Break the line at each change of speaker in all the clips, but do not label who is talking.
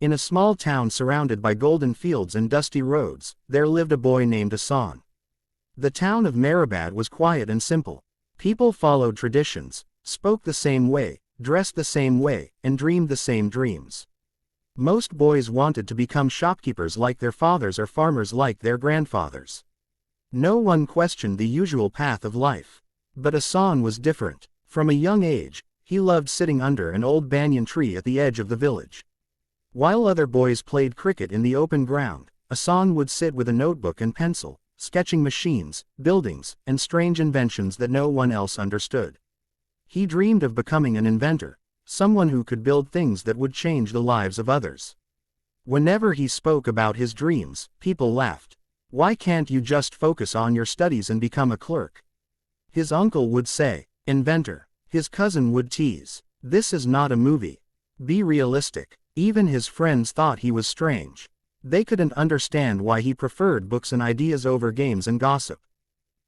In a small town surrounded by golden fields and dusty roads, there lived a boy named Hassan. The town of Mehrabad was quiet and simple. People followed traditions, spoke the same way, dressed the same way, and dreamed the same dreams. Most boys wanted to become shopkeepers like their fathers or farmers like their grandfathers. No one questioned the usual path of life. But Hassan was different. From a young age, he loved sitting under an old banyan tree at the edge of the village. While other boys played cricket in the open ground, Hassan would sit with a notebook and pencil, sketching machines, buildings, and strange inventions that no one else understood. He dreamed of becoming an inventor, someone who could build things that would change the lives of others. Whenever he spoke about his dreams, people laughed. "Why can't you just focus on your studies and become a clerk?" His uncle would say, "Inventor." His cousin would tease, "This is not a movie. Be realistic." Even his friends thought he was strange. They couldn't understand why he preferred books and ideas over games and gossip.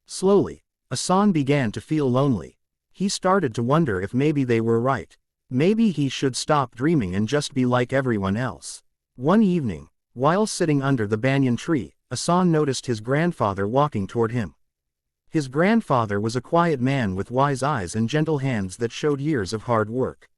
Slowly, Hassan began to feel lonely. He started to wonder if maybe they were right. Maybe he should stop dreaming and just be like everyone else. One evening, while sitting under the banyan tree, Hassan noticed his grandfather walking toward him. His grandfather was a quiet man with wise eyes and gentle hands that showed years of hard work.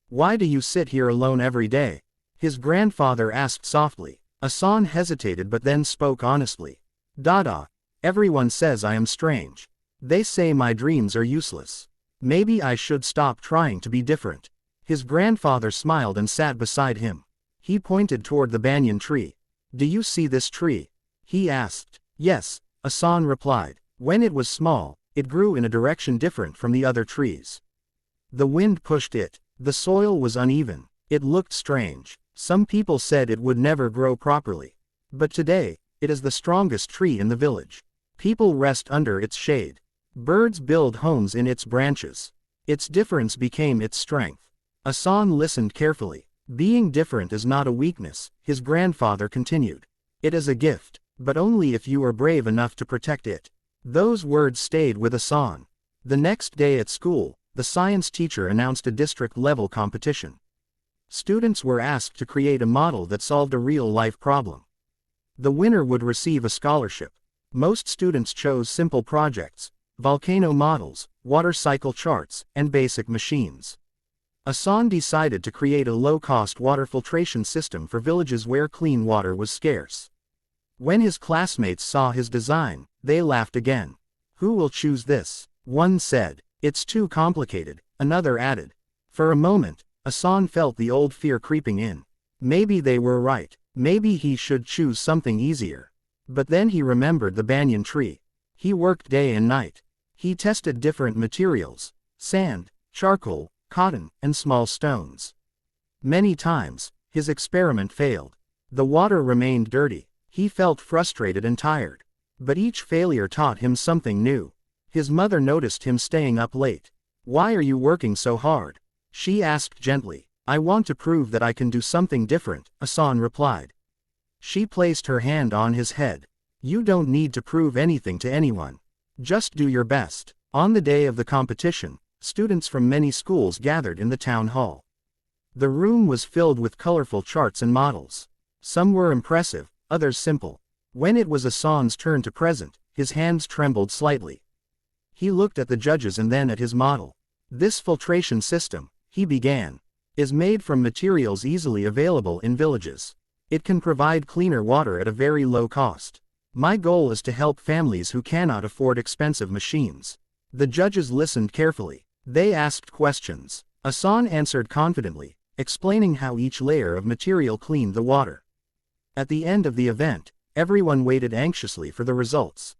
"Why do you sit here alone every day?" his grandfather asked softly. Hassan hesitated but then spoke honestly. "Dada, everyone says I am strange. They say my dreams are useless. Maybe I should stop trying to be different." His grandfather smiled and sat beside him. He pointed toward the banyan tree. "Do you see this tree?" he asked. "Yes," Hassan replied. When it was small, it grew in a direction different from the other trees. The wind pushed it. The soil was uneven. It looked strange. Some people said it would never grow properly. But today, it is the strongest tree in the village. People rest under its shade. Birds build homes in its branches. Its difference became its strength. Hassan listened carefully. "Being different is not a weakness," his grandfather continued. "It is a gift, but only if you are brave enough to protect it." Those words stayed with Hassan. The next day at school, the science teacher announced a district-level competition. Students were asked to create a model that solved a real-life problem. The winner would receive a scholarship. Most students chose simple projects: volcano models, water cycle charts, and basic machines. Hassan decided to create a low-cost water filtration system for villages where clean water was scarce. When his classmates saw his design, they laughed again. "Who will choose this?" one said. "It's too complicated," another added. For a moment, Hassan felt the old fear creeping in. Maybe they were right. Maybe he should choose something easier. But then he remembered the banyan tree. He worked day and night. He tested different materials: sand, charcoal, cotton, and small stones. Many times, his experiment failed. The water remained dirty. He felt frustrated and tired. But each failure taught him something new. His mother noticed him staying up late. "Why are you working so hard?" she asked gently. "I want to prove that I can do something different," Hassan replied. She placed her hand on his head. "You don't need to prove anything to anyone. Just do your best." On the day of the competition, students from many schools gathered in the town hall. The room was filled with colorful charts and models. Some were impressive, others simple. When it was Hassan's turn to present, his hands trembled slightly. He looked at the judges and then at his model. "This filtration system," he began, "is made from materials easily available in villages. It can provide cleaner water at a very low cost. My goal is to help families who cannot afford expensive machines." The judges listened carefully. They asked questions. Hassan answered confidently, explaining how each layer of material cleaned the water. At the end of the event, everyone waited anxiously for the results.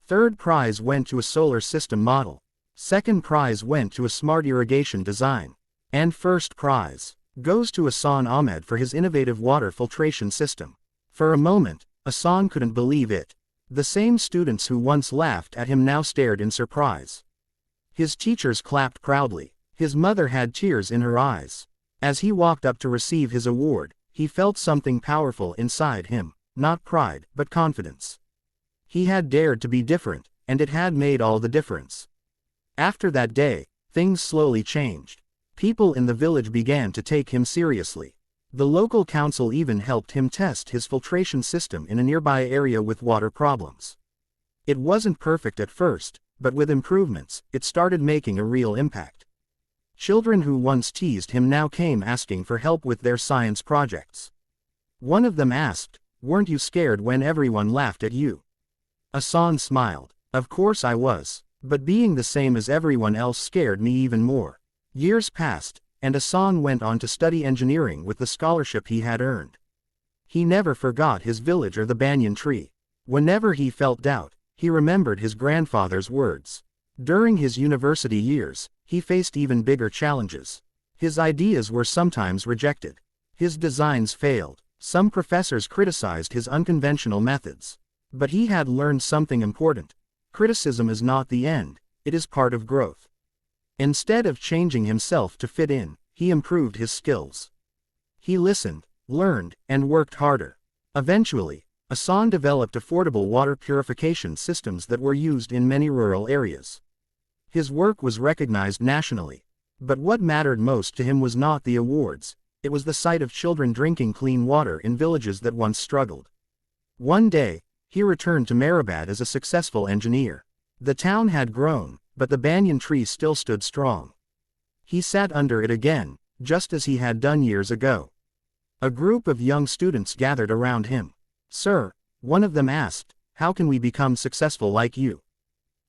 Third prize went to a solar system model. Second prize went to a smart irrigation design. And first prize goes to Hassan Ahmed for his innovative water filtration system. For a moment, Hassan couldn't believe it. The same students who once laughed at him now stared in surprise. His teachers clapped proudly. His mother had tears in her eyes. As he walked up to receive his award, he felt something powerful inside him, not pride, but confidence. He had dared to be different, and it had made all the difference. After that day, things slowly changed. People in the village began to take him seriously. The local council even helped him test his filtration system in a nearby area with water problems. It wasn't perfect at first, but with improvements, it started making a real impact. Children who once teased him now came asking for help with their science projects. One of them asked, "Weren't you scared when everyone laughed at you?" Hassan smiled. "Of course I was, but being the same as everyone else scared me even more." Years passed, and Hassan went on to study engineering with the scholarship he had earned. He never forgot his village or the banyan tree. Whenever he felt doubt, he remembered his grandfather's words. During his university years, he faced even bigger challenges. His ideas were sometimes rejected. His designs failed. Some professors criticized his unconventional methods. But he had learned something important. Criticism is not the end, it is part of growth. Instead of changing himself to fit in, he improved his skills. He listened, learned, and worked harder. Eventually, Hassan developed affordable water purification systems that were used in many rural areas. His work was recognized nationally. But what mattered most to him was not the awards, it was the sight of children drinking clean water in villages that once struggled. One day, he returned to Mehrabad as a successful engineer. The town had grown, but the banyan tree still stood strong. He sat under it again, just as he had done years ago. A group of young students gathered around him. "Sir," one of them asked, "how can we become successful like you?"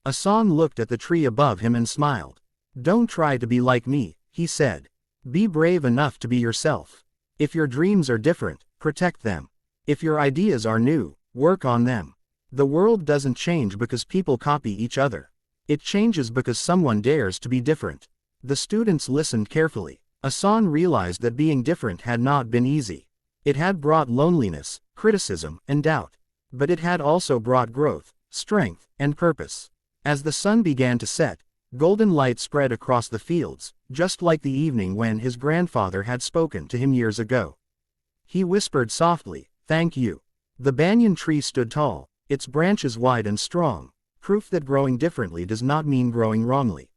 Hassan looked at the tree above him and smiled. "Don't try to be like me," he said. "Be brave enough to be yourself. If your dreams are different, protect them. If your ideas are new, work on them. The world doesn't change because people copy each other. It changes because someone dares to be different." The students listened carefully. Hassan realized that being different had not been easy. It had brought loneliness, criticism, and doubt. But it had also brought growth, strength, and purpose. As the sun began to set, golden light spread across the fields, just like the evening when his grandfather had spoken to him years ago. He whispered softly, "Thank you." The banyan tree stood tall, its branches wide and strong, proof that growing differently does not mean growing wrongly.